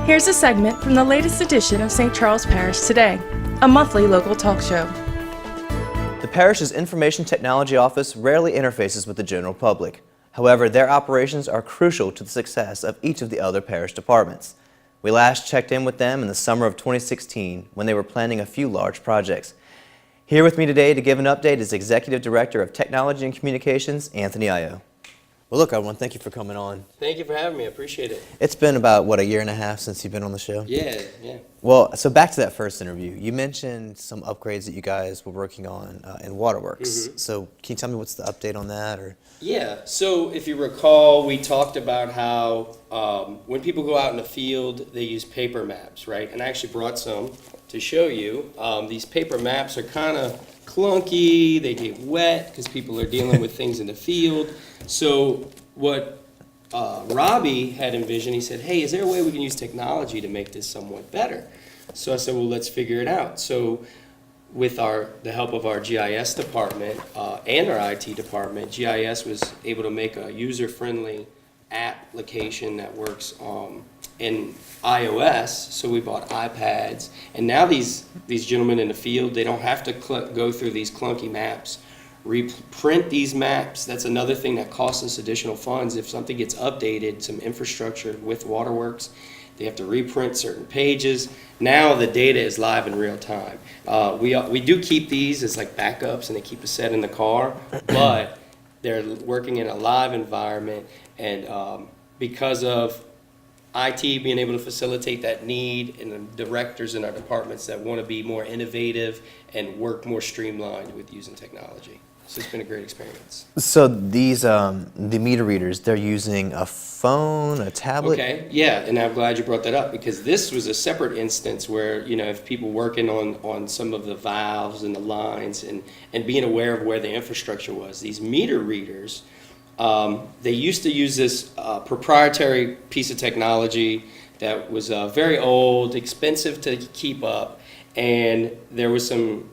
Here's a segment from the latest edition of St. Charles Parish Today, a monthly local talk show. The parish's Information Technology Office rarely interfaces with the general public. However, their operations are crucial to the success of each of the other parish departments. We last checked in with them in the summer of 2016 when they were planning a few large projects. Here with me today to give an update is Executive Director of Technology and Communications, Anthony Io. Well, look, everyone, thank you for coming on. Thank you for having me. I appreciate it. It's been about, what, a year and a half since you've been on the show? Yeah. Well, so back to that first interview. You mentioned some upgrades that you guys were working on in Waterworks. Mm-hmm. So can you tell me what's the update on that? Or? Yeah. So if you recall, we talked about how when people go out in the field, they use paper maps, right? And I actually brought some to show you. These paper maps are kind of clunky. They get wet because people are dealing with things in the field. So what Robbie had envisioned, he said, hey, is there a way we can use technology to make this somewhat better? So I said, well, let's figure it out. So with the help of our GIS department and our IT department, GIS was able to make a user-friendly application that works in iOS. So we bought iPads, and now these gentlemen in the field, they don't have to go through these clunky maps, reprint these maps. That's another thing that costs us additional funds. If something gets updated, some infrastructure with Waterworks, they have to reprint certain pages. Now the data is live in real time. We do keep these as like backups, and they keep a set in the car, but they're working in a live environment, and because of IT being able to facilitate that need, and the directors in our departments that want to be more innovative and work more streamlined with using technology. So it's been a great experience. So these, the meter readers, they're using a phone, a tablet? Okay, yeah, and I'm glad you brought that up, because this was a separate instance where, you know, if people working on some of the valves and the lines and being aware of where the infrastructure was, these meter readers, they used to use this proprietary piece of technology that was very old, expensive to keep up, and there was some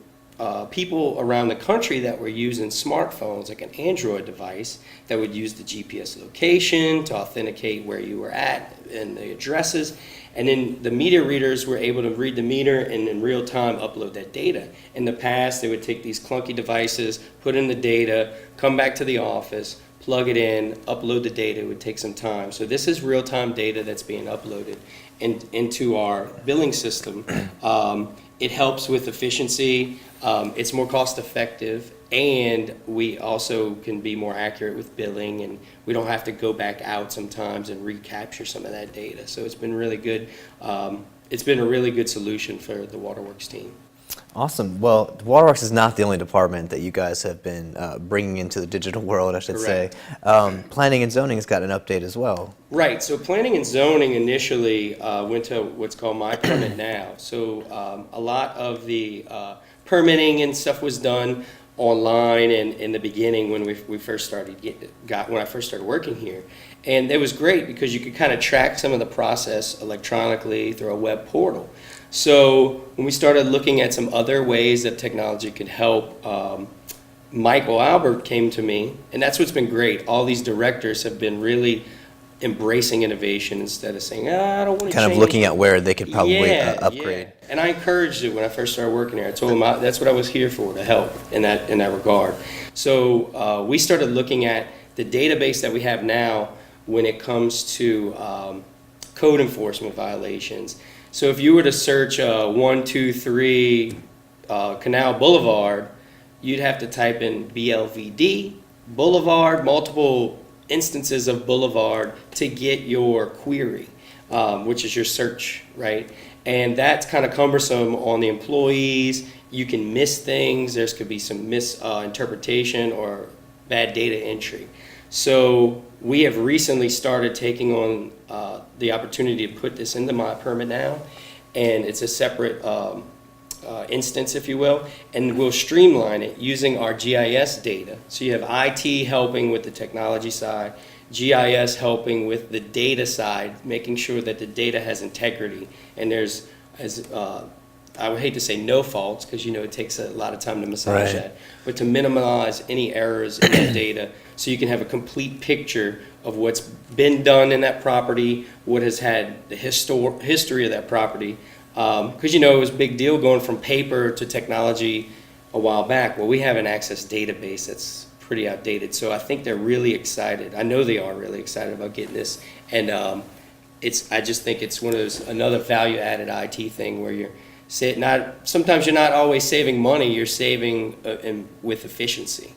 people around the country that were using smartphones, like an Android device, that would use the GPS location to authenticate where you were at and the addresses. And then the meter readers were able to read the meter and in real time upload that data. In the past, they would take these clunky devices, put in the data, come back to the office, plug it in, upload the data. It would take some time. So this is real-time data that's being uploaded into our billing system. It helps with efficiency. It's more cost-effective, and we also can be more accurate with billing, and we don't have to go back out sometimes and recapture some of that data. So it's been really good. It's been a really good solution for the Waterworks team. Awesome. Well, Waterworks is not the only department that you guys have been bringing into the digital world, I should Correct. say. Planning and zoning has got an update as well. Right. So planning and zoning initially went to what's called My Permit Now. So a lot of the permitting and stuff was done online, and in the beginning when we first started when I first started working here. And it was great because you could kind of track some of the process electronically through a web portal. So when we started looking at some other ways that technology could help, Michael Albert came to me, and that's what's been great. All these directors have been really embracing innovation instead of saying, I don't want to change. Kind of looking at where they could probably upgrade. Yeah. And I encouraged it when I first started working there. I told them that's what I was here for, to help in that regard. So we started looking at the database that we have now when it comes to code enforcement violations. So if you were to search 123 Canal Boulevard, you'd have to type in BLVD, Boulevard, multiple instances of Boulevard to get your query, which is your search, right? And that's kind of cumbersome on the employees. You can miss things. There could be some misinterpretation or bad data entry. So we have recently started taking on the opportunity to put this into My Permit Now, and it's a separate instance, if you will, and we'll streamline it using our GIS data. So you have IT helping with the technology side, GIS helping with the data side, making sure that the data has integrity, and there's, as I would hate to say no faults, because it takes a lot of time to massage Right. that, but to minimize any errors in that data, so you can have a complete picture of what's been done in that property, what has had the history of that property. Because it was a big deal going from paper to technology a while back. Well, we have an Access database that's pretty outdated, so I think they're really excited. I know they are really excited about getting this, and I just think it's one of those, another value-added IT thing where sometimes you're not always saving money, you're saving with efficiency.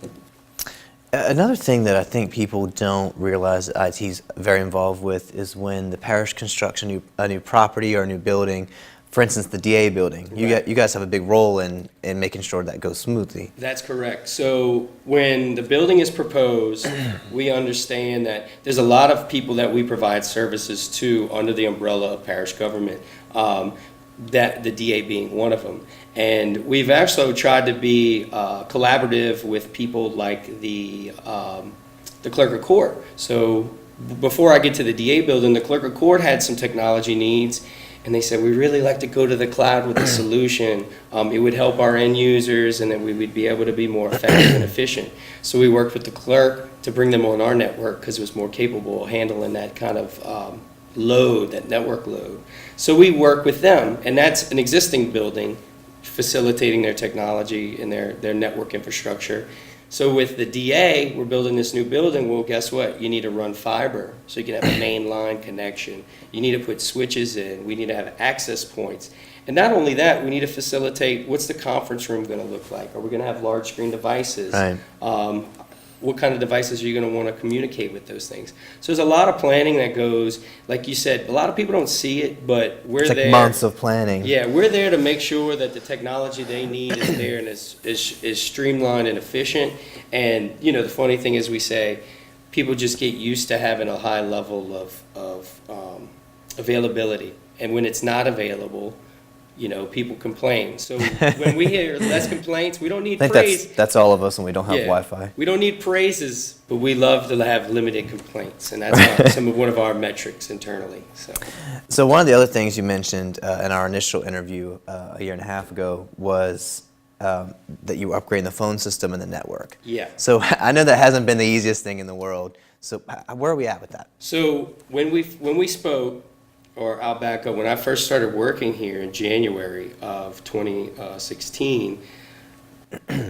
Another thing that I think people don't realize that IT is very involved with is when the parish constructs a new property or a new building. For instance, the DA building. Right. You guys have a big role in making sure that goes smoothly. That's correct. So when the building is proposed, we understand that there's a lot of people that we provide services to under the umbrella of parish government, that the DA being one of them. And we've actually tried to be collaborative with people like the clerk of court. So before I get to the DA building, the clerk of court had some technology needs, and they said, we'd really like to go to the cloud with a solution. It would help our end users, and then we would be able to be more effective and efficient. So we worked with the clerk to bring them on our network because it was more capable of handling that kind of load, that network load. So we work with them, and that's an existing building facilitating their technology and their network infrastructure. So with the DA, we're building this new building. Well, guess what? You need to run fiber, so you can have a main line connection. You need to put switches in. We need to have access points. And not only that, we need to facilitate, what's the conference room going to look like? Are we going to have large screen devices? Right. What kind of devices are you going to want to communicate with those things? So there's a lot of planning that goes, like you said, a lot of people don't see it, but we're It's like there. months of planning. Yeah, we're there to make sure that the technology they need is there and is streamlined and efficient. And, the funny thing is we say, people just get used to having a high level of availability. And when it's not available, people complain. So when we hear less complaints, we don't need I think praise. that's all of us when we don't have Yeah. Wi-Fi. We don't need praises, but we love to have limited complaints, and that's one of our metrics internally. So one of the other things you mentioned in our initial interview a year and a half ago was that you were upgrading the phone system and the network. Yeah. So I know that hasn't been the easiest thing in the world. So where are we at with that? So when we spoke, or I'll back up, when I first started working here in January of 2016,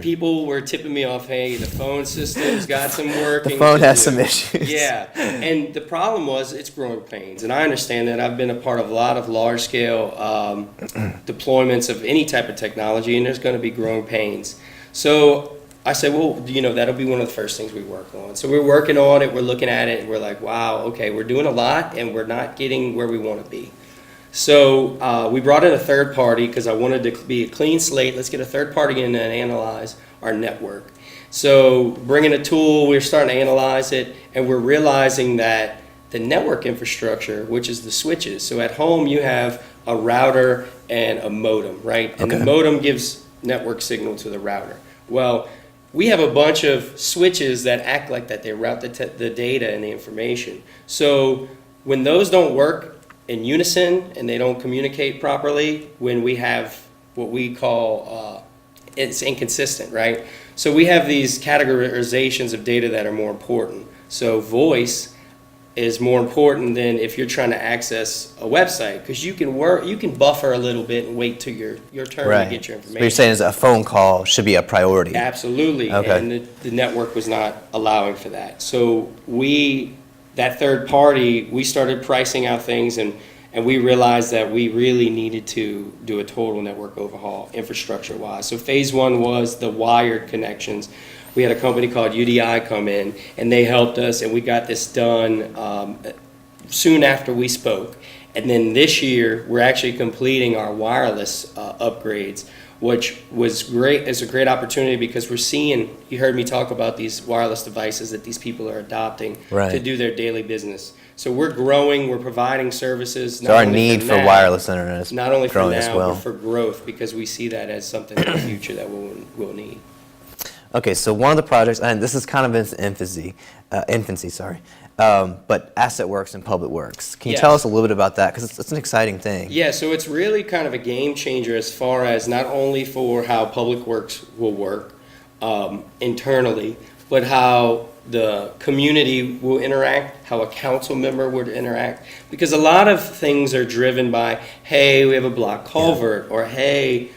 people were tipping me off, hey, the phone system's got some working. The phone to has do. some issues. Yeah, and the problem was it's growing pains, and I understand that. I've been a part of a lot of large-scale deployments of any type of technology, and there's going to be growing pains. So I said, well, that'll be one of the first things we work on. So we're working on it, we're looking at it, and we're like, wow, okay, we're doing a lot, and we're not getting where we want to be. So we brought in a third party because I wanted to be a clean slate. Let's get a third party in and analyze our network. So bringing a tool, we're starting to analyze it, and we're realizing that the network infrastructure, which is the switches. So at home, you have a router and a modem, right? And the modem gives network signal to the router. Well, we have a bunch of switches that act like that. They route the data and the information. So when those don't work in unison and they don't communicate properly, when we have what we call, it's inconsistent, right? So we have these categorizations of data that are more important. So voice is more important than if you're trying to access a website, because you can buffer a little bit and wait till your turn to get your information. So what you're saying is a phone call should be a priority. Absolutely, Okay. and the network was not allowing for that. So that third party, we started pricing out things, and we realized that we really needed to do a total network overhaul infrastructure-wise. So phase one was the wired connections. We had a company called UDI come in, and they helped us, and we got this done soon after we spoke. And then this year, we're actually completing our wireless upgrades, which was great. It's a great opportunity because we're seeing, you heard me talk about these wireless devices that these people are adopting to do their daily business. So we're growing, we're providing services. So our need for wireless internet is not only for growing now, as well. but for growth, because we see that as something in the future that we'll need. Okay, so one of the projects, and this is kind of in its infancy, but Asset Works and Public Works. Can you tell us a little bit about that? Because it's an exciting thing. Yeah, so it's really kind of a game changer as far as not only for how Public Works will work internally, but how the community will interact, how a council member would interact. Because a lot of things are driven by, hey, we have a block culvert, or hey,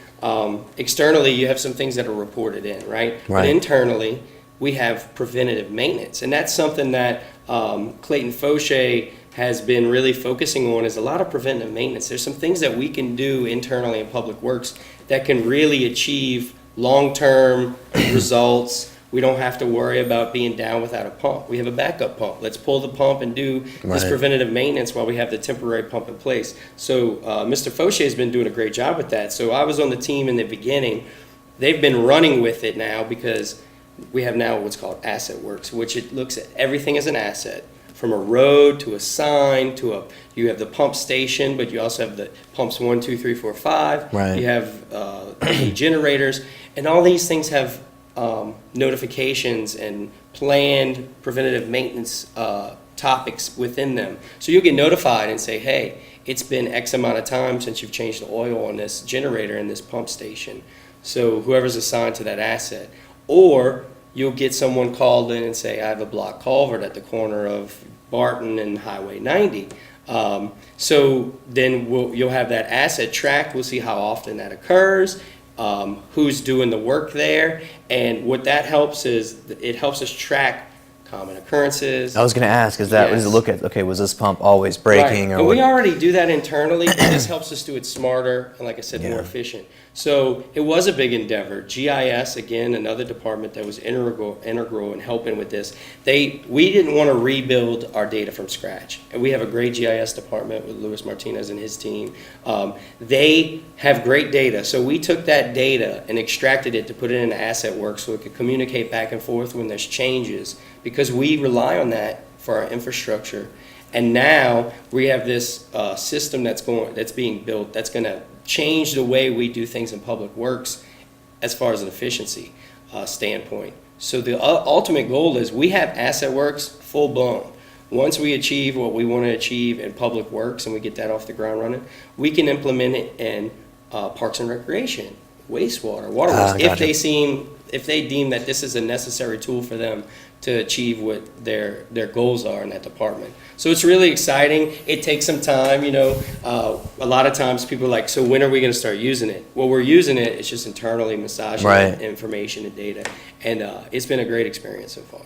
externally you have some things that are reported in, right? But internally, we have preventative maintenance. And that's something that Clayton Fauché has been really focusing on, is a lot of preventative maintenance. There's some things that we can do internally in Public Works that can really achieve long-term results. We don't have to worry about being down without a pump. We have a backup pump. Let's pull the pump and do this preventative maintenance while we have the temporary pump in place. So Mr. Fauché has been doing a great job with that. So I was on the team in the beginning. They've been running with it now because we have now what's called Asset Works, which it looks at everything as an asset, from a road to a sign to you have the pump station, but you also have the pumps 1, 2, 3, 4, 5. You have the generators, and all these things have notifications and planned preventative maintenance topics within them. So you'll get notified and say, hey, it's been X amount of time since you've changed the oil on this generator in this pump station. So whoever's assigned to that asset. Or you'll get someone called in and say, I have a block culvert at the corner of Barton and Highway 90. So then you'll have that asset tracked. We'll see how often that occurs, who's doing the work there. And what that helps is it helps us track common occurrences. I was going to ask, does it look at, okay, was this pump always breaking? Right. And we already do that internally, but this helps us do it smarter and, like I said, more efficient. So it was a big endeavor. GIS, again, another department that was integral in helping with this. We didn't want to rebuild our data from scratch. And we have a great GIS department with Luis Martinez and his team. They have great data. So we took that data and extracted it to put it in Asset Works so it could communicate back and forth when there's changes, because we rely on that for our infrastructure. And now we have this system that's being built that's going to change the way we do things in Public Works as far as an efficiency standpoint. So the ultimate goal is we have Asset Works full blown. Once we achieve what we want to achieve in Public Works and we get that off the ground running, we can implement it in Parks and Recreation, wastewater, waterworks, if they deem that this is a necessary tool for them to achieve what their goals are in that department. So it's really exciting. It takes some time, a lot of times people are like, so when are we going to start using it? Well, we're using it. It's just internally massaging information and data. And it's been a great experience so far.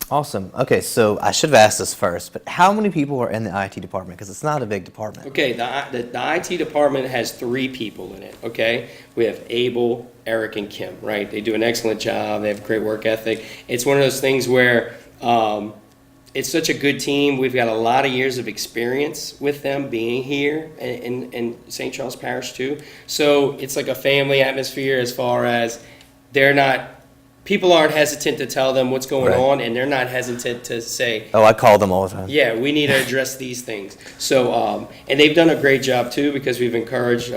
Awesome. Okay, so I should have asked this first, but how many people are in the IT department? Because it's not a big department. Okay, the IT department has 3 people in it, okay? We have Abel, Eric, and Kim, right? They do an excellent job. They have a great work ethic. It's one of those things where it's such a good team. We've got a lot of years of experience with them being here in St. Charles Parish, too. So it's like a family atmosphere as far as people aren't hesitant to tell them what's going on, and they're not hesitant to say, oh, I call them all the time. Yeah, we need to address these things. So, and they've done a great job too, because we've encouraged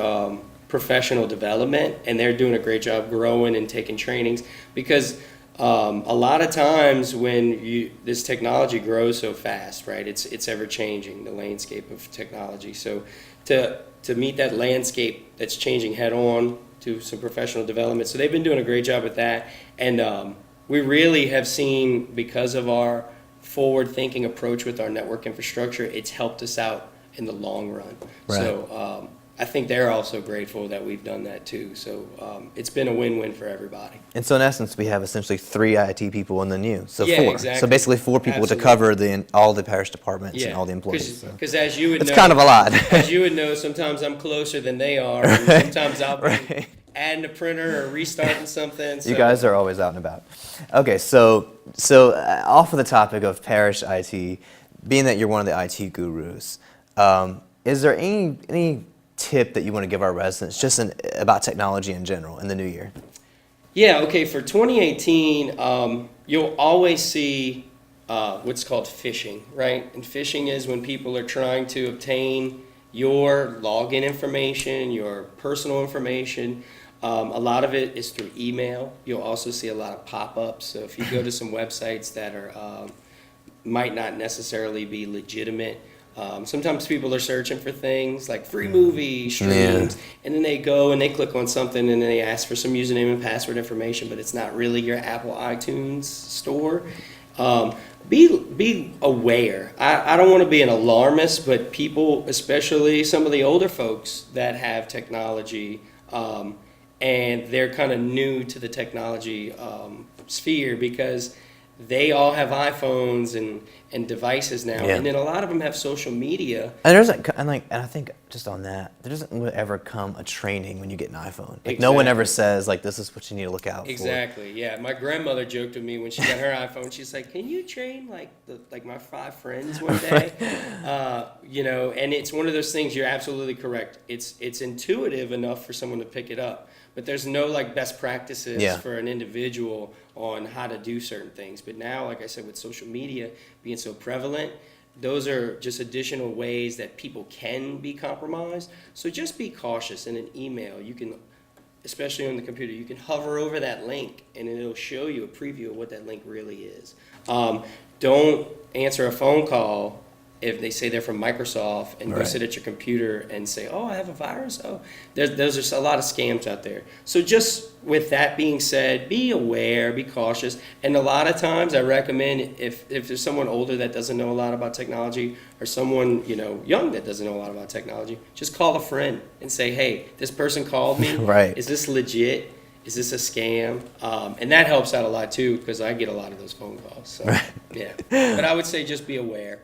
professional development, and they're doing a great job growing and taking trainings, because a lot of times when this technology grows so fast, right, it's ever changing, the landscape of technology. So to meet that landscape that's changing head on, to some professional development. So they've been doing a great job with that. And we really have seen, because of our forward-thinking approach with our network infrastructure, it's helped us out in the long run. Right. So I think they're also grateful that we've done that too. So it's been a win-win for everybody. And so in essence, we have essentially 3 IT people in the new. So yeah, 4. Exactly. So basically 4 people to cover all the parish departments and all the employees. Because as you would know, it's kind of a lot. As you would know, sometimes I'm closer than they are. And sometimes I'll be adding a printer or restarting something. So. You guys are always out and about. Okay, so off of the topic of parish IT, being that you're one of the IT gurus, is there any tip that you want to give our residents just about technology in general in the new year? Yeah, okay, for 2018, you'll always see what's called phishing, right? And phishing is when people are trying to obtain your login information, your personal information. A lot of it is through email. You'll also see a lot of pop-ups. So if you go to some websites that are might not necessarily be legitimate, sometimes people are searching for things like free movie streams, and then they go and they click on something and then they ask for some username and password information, but it's not really your Apple iTunes store. Be aware. I don't want to be an alarmist, but people, especially some of the older folks that have technology, and they're kind of new to the technology sphere because they all have iPhones and devices now, and then a lot of them have social media. And I think just on that, there doesn't ever come a training when you get an iPhone. Like no one ever says like this is what you need to look out for. Exactly. Yeah. My grandmother joked with me when she got her iPhone. She's like, "Can you train like my 5 friends one day?" And it's one of those things. You're absolutely correct. It's intuitive enough for someone to pick it up, but there's no like best practices for an individual on how to do certain things. But now, like I said, with social media being so prevalent, those are just additional ways that people can be compromised. So just be cautious. In an email, you can, especially on the computer, you can hover over that link and it'll show you a preview of what that link really is. Don't answer a phone call if they say they're from Microsoft and go sit at your computer and say, "Oh, I have a virus." Oh, there's just a lot of scams out there. So just with that being said, be aware, be cautious. And a lot of times I recommend if there's someone older that doesn't know a lot about technology or someone, young that doesn't know a lot about technology, just call a friend and say, "Hey, this person called me. Is this legit? Is this a scam?" And that helps out a lot too because I get a lot of those phone calls. So, But I would say just be aware.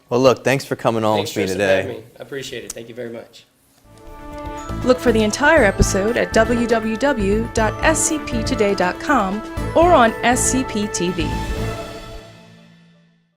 Well, look, thanks for coming on with me today. Me. I appreciate it. Thank you very much. Look for the entire episode at www.scptoday.com or on SCP TV.